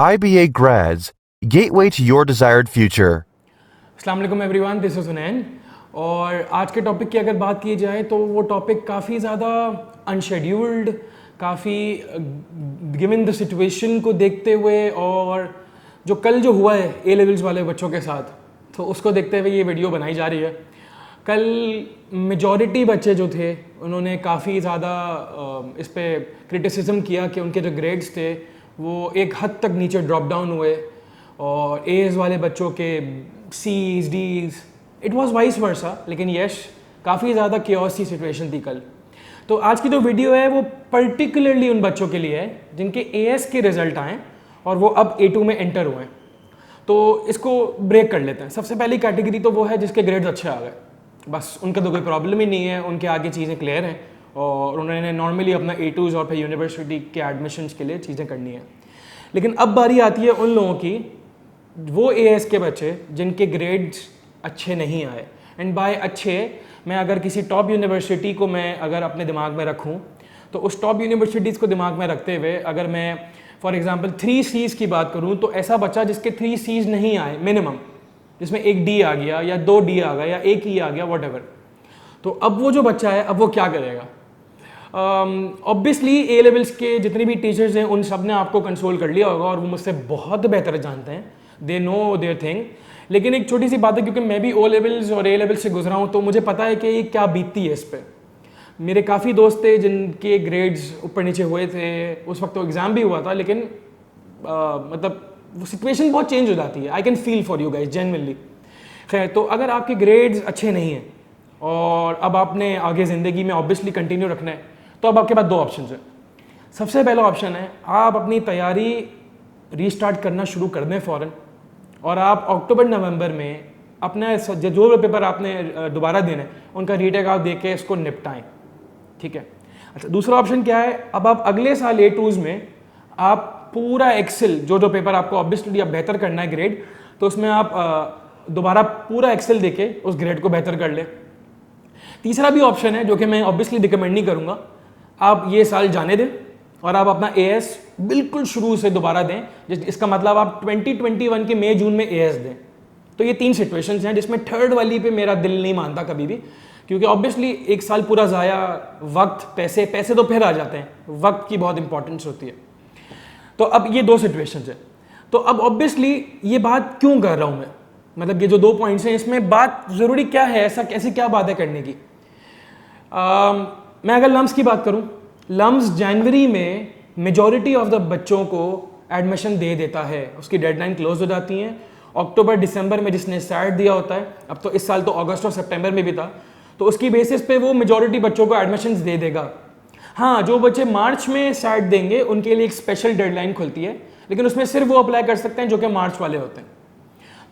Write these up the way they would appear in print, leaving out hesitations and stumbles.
IBA grads, gateway to your desired future. अस्सलाम वालेकुम everyone, this is हुनैन। और आज के टॉपिक की अगर बात की जाए तो वो टॉपिक काफ़ी ज़्यादा अनशेड्यूल्ड, काफ़ी गिवन द सिचुएशन को देखते हुए और जो कल जो हुआ है ए लेवल्स वाले बच्चों के साथ, तो उसको देखते हुए ये वीडियो बनाई जा रही है। कल मेजॉरिटी बच्चे जो थे उन्होंने काफ़ी ज़्यादा इस पे क्रिटिसिज्म किया कि उनके जो ग्रेड्स थे वो एक हद तक नीचे ड्रॉप डाउन हुए और एज वाले बच्चों के सीज डीज, इट वाज वाइस वर्सा। लेकिन यश काफ़ी ज़्यादा केओस की सिचुएशन थी कल। तो आज की जो वीडियो है वो पर्टिकुलरली उन बच्चों के लिए है जिनके एएस के रिजल्ट आए और वो अब A2 में एंटर हुए हैं। तो इसको ब्रेक कर लेते हैं। सबसे पहली कैटेगरी तो वो है जिसके ग्रेड्स अच्छे आ गए, बस उनका तो कोई प्रॉब्लम ही नहीं है, उनके आगे चीज़ें क्लियर हैं और उन्होंने नॉर्मली अपना A2s और फिर यूनिवर्सिटी के एडमिशन्स के लिए चीज़ें करनी है। लेकिन अब बारी आती है उन लोगों की, वो एएस के बच्चे जिनके ग्रेड्स अच्छे नहीं आए। एंड बाय अच्छे मैं अगर किसी टॉप यूनिवर्सिटी को मैं अगर अपने दिमाग में रखूं तो उस टॉप यूनिवर्सिटीज़ को दिमाग में रखते हुए अगर मैं फॉर एग्जांपल 3 C's की बात करूं तो ऐसा बच्चा जिसके 3 C's नहीं आए मिनिमम, जिसमें एक D आ गया या 2 D आ गया या एक E आ गया व्हाटएवर, तो अब वो जो बच्चा है अब वो क्या करेगा। ऑब्वियसली ए लेवल्स के जितने भी टीचर्स हैं उन सब ने आपको कंसोल कर लिया होगा और वो मुझसे बहुत बेहतर जानते हैं, दे नो देयर थिंग। लेकिन एक छोटी सी बात है, क्योंकि मैं भी ओ लेवल्स और ए लेवल्स से गुजरा हूँ तो मुझे पता है कि ये क्या बीतती है इस पर। मेरे काफ़ी दोस्त थे जिनके ग्रेड्स ऊपर नीचे हुए थे, उस वक्त तो एग्ज़ाम भी हुआ था, लेकिन मतलब वो सिचुएशन बहुत चेंज हो जाती है। I can feel for you guys genuinely. खैर, तो अगर आपके ग्रेड्स अच्छे नहीं हैं और अब आपने आगे ज़िंदगी में ऑब्वियसली कंटिन्यू रखना है तो अब आपके पास 2 ऑप्शन हैं। सबसे पहला ऑप्शन है आप अपनी तैयारी रीस्टार्ट करना शुरू कर दें फ़ौरन और आप अक्टूबर नवंबर में अपने जो पेपर आपने दोबारा देने उनका रीटेक आप दे के इसको निपटाएं, ठीक है। अच्छा, दूसरा ऑप्शन क्या है, अब आप अगले साल A2s में आप पूरा एक्सेल जो पेपर आपको ऑब्वियसली अब बेहतर करना है ग्रेड, तो उसमें आप दोबारा पूरा एक्सेल दे के उस ग्रेड को बेहतर कर लें। तीसरा भी ऑप्शन है जो कि मैं ऑब्वियसली रिकमेंड नहीं करूँगा, आप ये साल जाने दें और आप अपना एएस बिल्कुल शुरू से दोबारा दें। इसका मतलब आप 2021 के मई जून में एएस दें। तो ये 3 सिचुएशंस हैं जिसमें थर्ड वाली पे मेरा दिल नहीं मानता कभी भी, क्योंकि ऑब्वियसली एक साल पूरा ज़ाया, वक्त, पैसे तो फिर आ जाते हैं, वक्त की बहुत इंपॉर्टेंस होती है। तो अब ये 2 सिचुएशंस हैं। तो अब ऑब्वियसली ये बात क्यों कर रहा हूँ मैं, मतलब ये जो 2 पॉइंट्स हैं इसमें बात ज़रूरी क्या है, ऐसी क्या बात है करने की। मैं अगर लम्स की बात करूं, लम्स जनवरी में मेजॉरिटी ऑफ द बच्चों को एडमिशन दे देता है, उसकी डेडलाइन क्लोज हो जाती है। अक्टूबर दिसंबर में जिसने सैट दिया होता है, अब तो इस साल तो अगस्त और सितंबर में भी था, तो उसकी बेसिस पे वो मेजॉरिटी बच्चों को एडमिशन दे देगा। हाँ, जो बच्चे मार्च में सैट देंगे उनके लिए एक स्पेशल डेडलाइन खुलती है, लेकिन उसमें सिर्फ वो अप्लाई कर सकते हैं जो कि मार्च वाले होते हैं।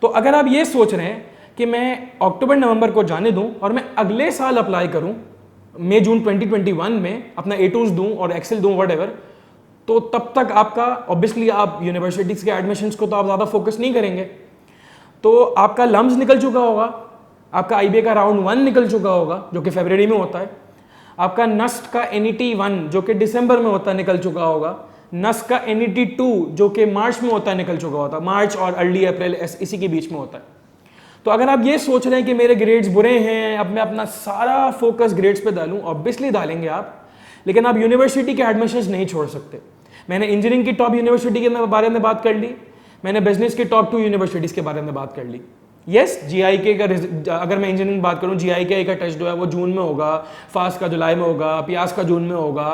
तो अगर आप ये सोच रहे हैं कि मैं अक्टूबर नवंबर को जाने दूं और मैं अगले साल अप्लाई करूं मई जून 2021 में अपना A2s दूं और एक्सेल दूं व्हाटएवर, तो तब तक आपका ऑब्वियसली आप यूनिवर्सिटीज़ के एडमिशन्स को तो आप ज़्यादा फोकस नहीं करेंगे। तो आपका लम्स निकल चुका होगा, आपका IBA का राउंड 1 निकल चुका होगा जो कि फरवरी में होता है, आपका नस्ट का NET 1 जो कि दिसंबर में होता है निकल चुका होगा, नस्ट का NET 2 जो कि मार्च में होता है निकल चुका होता है, मार्च और अर्ली अप्रैल इसी के बीच में होता है। तो अगर आप ये सोच रहे हैं कि मेरे ग्रेड्स बुरे हैं, अब मैं अपना सारा फोकस ग्रेड्स पे डालूं, ऑब्वियसली डालेंगे आप, लेकिन आप यूनिवर्सिटी के एडमिशन्स नहीं छोड़ सकते। मैंने इंजीनियरिंग की टॉप यूनिवर्सिटी के बारे में बात कर ली, मैंने बिजनेस की टॉप 2 यूनिवर्सिटीज़ के बारे में बात कर ली। यस, GIK का, अगर मैं इंजीनियरिंग बात करूँ, GIK का टेस्ट जो है वो जून में होगा, फास्ट का जुलाई में होगा, पियास का जून में होगा।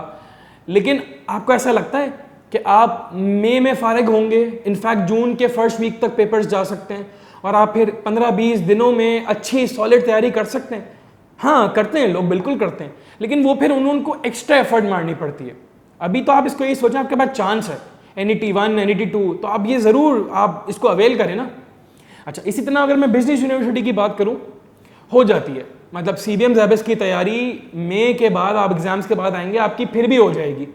लेकिन आपको ऐसा लगता है कि आप मई में फारिग होंगे, इनफैक्ट जून के फर्स्ट वीक तक पेपर्स जा सकते हैं और आप फिर 15-20 दिनों में अच्छी सॉलिड तैयारी कर सकते हैं। हाँ, करते हैं लोग, बिल्कुल करते हैं, लेकिन वो फिर उनको एक्स्ट्रा एफर्ट मारनी पड़ती है। अभी तो आप इसको ये सोचें आपके पास चांस है, NET 1 NET 2, तो आप ये ज़रूर आप इसको अवेल करें ना। अच्छा, इसी तरह अगर मैं बिजनेस यूनिवर्सिटी की बात करूँ, हो जाती है, मतलब CBM ZBS की तैयारी मई के बाद, आप एग्जाम्स के बाद आएंगे, आपकी फिर भी हो जाएगी।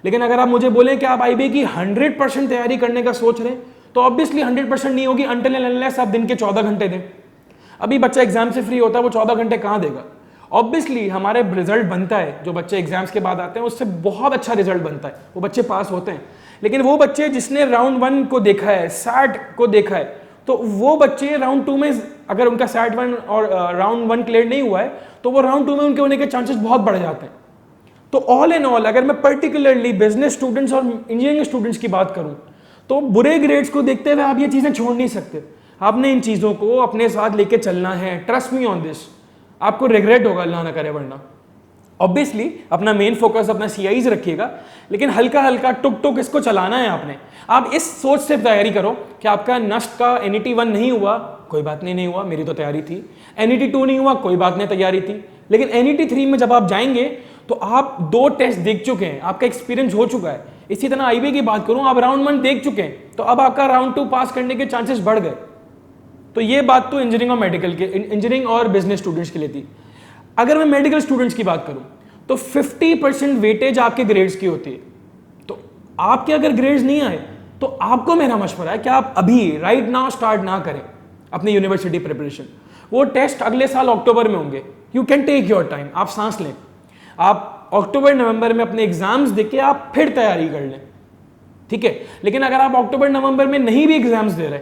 लेकिन अगर आप मुझे बोलें कि आप IBA की 100% तैयारी करने का सोच रहे हैं तो ऑब्वियसली 100% नहीं होगी अनटिल एंड अनलेस आप दिन के 14 घंटे दें। अभी बच्चा एग्जाम से फ्री होता है, वो 14 घंटे कहाँ देगा। ऑब्वियसली हमारे रिजल्ट बनता है, जो बच्चे एग्जाम्स के बाद आते हैं उससे बहुत अच्छा रिजल्ट बनता है, वो बच्चे पास होते हैं। लेकिन वो बच्चे जिसने राउंड 1 को देखा है, सैट को देखा है, तो वो बच्चे राउंड 2 में अगर उनका सैट 1 और राउंड 1 क्लियर नहीं हुआ है तो वो राउंड 2 में उनके होने के चांसेस बहुत बढ़ जाते हैं। तो ऑल इन ऑल अगर मैं पर्टिकुलरली बिजनेस स्टूडेंट्स और इंजीनियरिंग स्टूडेंट्स की बात करूं तो बुरे ग्रेड्स को देखते हुए आप ये चीज़ें छोड़ नहीं सकते। आपने इन चीज़ों को अपने साथ लेके चलना है। ट्रस्ट मी ऑन दिस, आपको रिग्रेट होगा अल्लाह ना करे वरना। ऑब्वियसली अपना मेन फोकस अपना CIs रखिएगा, लेकिन हल्का हल्का टुक टुक इसको चलाना है आपने। आप इस सोच से तैयारी करो कि आपका नस्ट का NET 1 नहीं हुआ, कोई बात नहीं हुआ, मेरी तो तैयारी थी। NET 2 नहीं हुआ, कोई बात नहीं, तैयारी थी। लेकिन NET 3 में जब आप जाएंगे तो आप 2 टेस्ट देख चुके हैं, आपका एक्सपीरियंस हो चुका है। इसी तरह IB की बात करूं, आप राउंड 1 देख चुके हैं, तो अब आपका राउंड 2 पास करने के चांसेस बढ़ गए। तो ये बात तो इंजीनियरिंग और मेडिकल के, इंजीनियरिंग और बिजनेस स्टूडेंट्स के लिए थी। अगर मैं मेडिकल स्टूडेंट्स की बात करूं तो 50% वेटेज आपके ग्रेड्स की होती है। तो आपके अगर ग्रेड्स नहीं आए तो आपको मेरा मशवरा है कि आप अभी राइट नाउ स्टार्ट ना करें अपनी यूनिवर्सिटी प्रिपरेशन। वो टेस्ट अगले साल अक्टूबर में होंगे। You can take your time, आप सांस लें। आप अक्टूबर नवंबर में अपने एग्जाम्स देके आप फिर तैयारी कर लें, ठीक है। लेकिन अगर आप अक्टूबर नवंबर में नहीं भी एग्जाम्स दे रहे,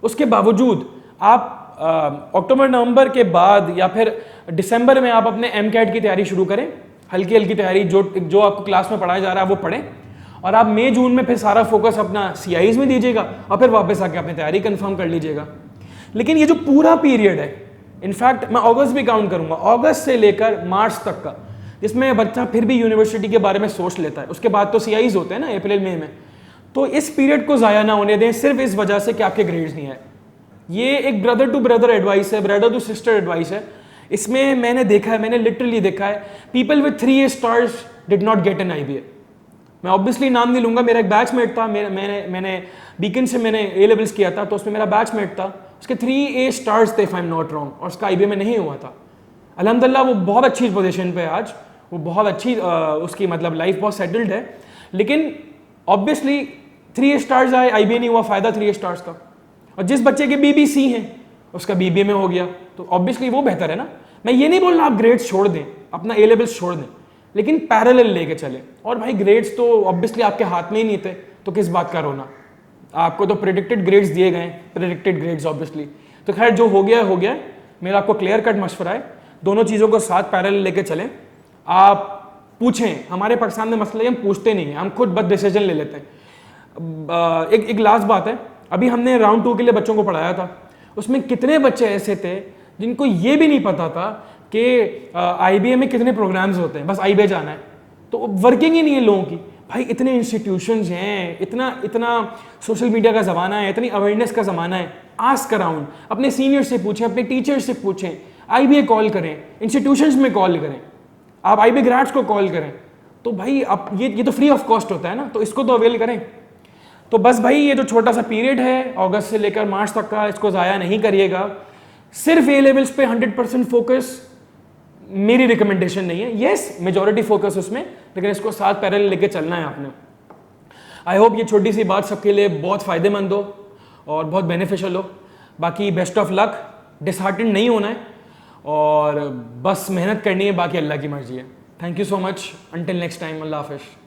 उसके बावजूद आप अक्टूबर नवंबर के बाद या फिर दिसंबर में आप अपने MCAT की तैयारी शुरू करें। हल्की हल्की तैयारी जो आपको क्लास में पढ़ाया जा रहा है वो पढ़ें, और आप मई जून में फिर सारा फोकस अपना CIs में दीजिएगा और फिर वापस आके अपनी तैयारी कंफर्म कर लीजिएगा। लेकिन ये जो पूरा पीरियड है, इनफैक्ट मैं अगस्त भी काउंट करूंगा, अगस्त से लेकर मार्च तक का, जिसमें बच्चा फिर भी यूनिवर्सिटी के बारे में सोच लेता है। उसके बाद तो CIs होते हैं ना अप्रैल मई में। तो इस पीरियड को ज़ाया ना होने दें सिर्फ इस वजह से कि आपके ग्रेड्स नहीं आए। ये एक ब्रदर टू ब्रदर एडवाइस है, ब्रदर टू सिस्टर एडवाइस है। इसमें मैंने देखा है, मैंने लिटरली देखा है, people with 3 stars did not get an IBA। मैं ऑब्वियसली नाम नहीं लूंगा, मेरा एक बैचमेट था, मैंने बीकन से मैंने A लेवल्स किया था, तो उसमें मेरा बैचमेट था, उसके 3 स्टार्स थे if I am not wrong, और उसका IBA में नहीं हुआ था। अल्हम्दुलिल्लाह वो बहुत अच्छी पोजीशन पे है आज, वो बहुत अच्छी उसकी मतलब लाइफ बहुत सेटल्ड है। लेकिन ऑब्वियसली 3 स्टार्स आए, IBA नहीं हुआ, फायदा 3 स्टार्स का। और जिस बच्चे के BBC हैं उसका BBA में हो गया, तो ऑब्वियसली वो बेहतर है ना। मैं ये नहीं बोल रहा आप ग्रेड्स छोड़ दें, अपना A लेवल्स छोड़ दें, लेकिन पैरेलल लेके चले। और भाई ग्रेड्स तो ऑब्वियसली आपके हाथ में ही नहीं थे, तो किस बात का रोना। आपको तो प्रेडिक्टेड ग्रेड्स दिए गए, प्रेडिक्टेड ग्रेड्स ऑब्वियसली। तो खैर जो हो गया हो गया। मेरा आपको क्लियर कट मशवरा है, दोनों चीज़ों को साथ पैरेलल लेके चलें। आप पूछें, हमारे पाकिस्तान में मसला है हम पूछते नहीं हैं, हम खुद बद डिसीजन ले लेते हैं। एक लास्ट बात है, अभी हमने राउंड 2 के लिए बच्चों को पढ़ाया था, उसमें कितने बच्चे ऐसे थे जिनको ये भी नहीं पता था कि IBA में कितने प्रोग्राम्स होते हैं, बस IBA जाना है। तो वर्किंग ही नहीं है लोगों की। भाई इतने इंस्टीट्यूशंस हैं, इतना सोशल मीडिया का ज़माना है, इतनी अवेयरनेस का ज़माना है। आस्क अराउंड, अपने सीनियर से पूछें, अपने टीचर से पूछें, IBA कॉल करें, इंस्टीट्यूशंस में कॉल करें, आप IBA ग्रेड्स को कॉल करें। तो भाई अब ये तो फ्री ऑफ कॉस्ट होता है ना, तो इसको तो अवेल करें। तो बस भाई ये जो छोटा सा पीरियड है अगस्त से लेकर मार्च तक का, इसको ज़ाया नहीं करिएगा। सिर्फ A लेवल्स पे 100% फोकस मेरी रिकमेंडेशन नहीं है। येस मेजॉरिटी फोकस उसमें, लेकिन इसको साथ पैरेलल लेके चलना है आपने। आई होप ये छोटी सी बात सबके लिए बहुत फ़ायदेमंद हो और बहुत बेनिफिशियल हो। बाकी बेस्ट ऑफ लक, डिसहार्टेंड नहीं होना है और बस मेहनत करनी है, बाकी अल्लाह की मर्जी है। Thank you so much, until next time, Allah हाफिज़।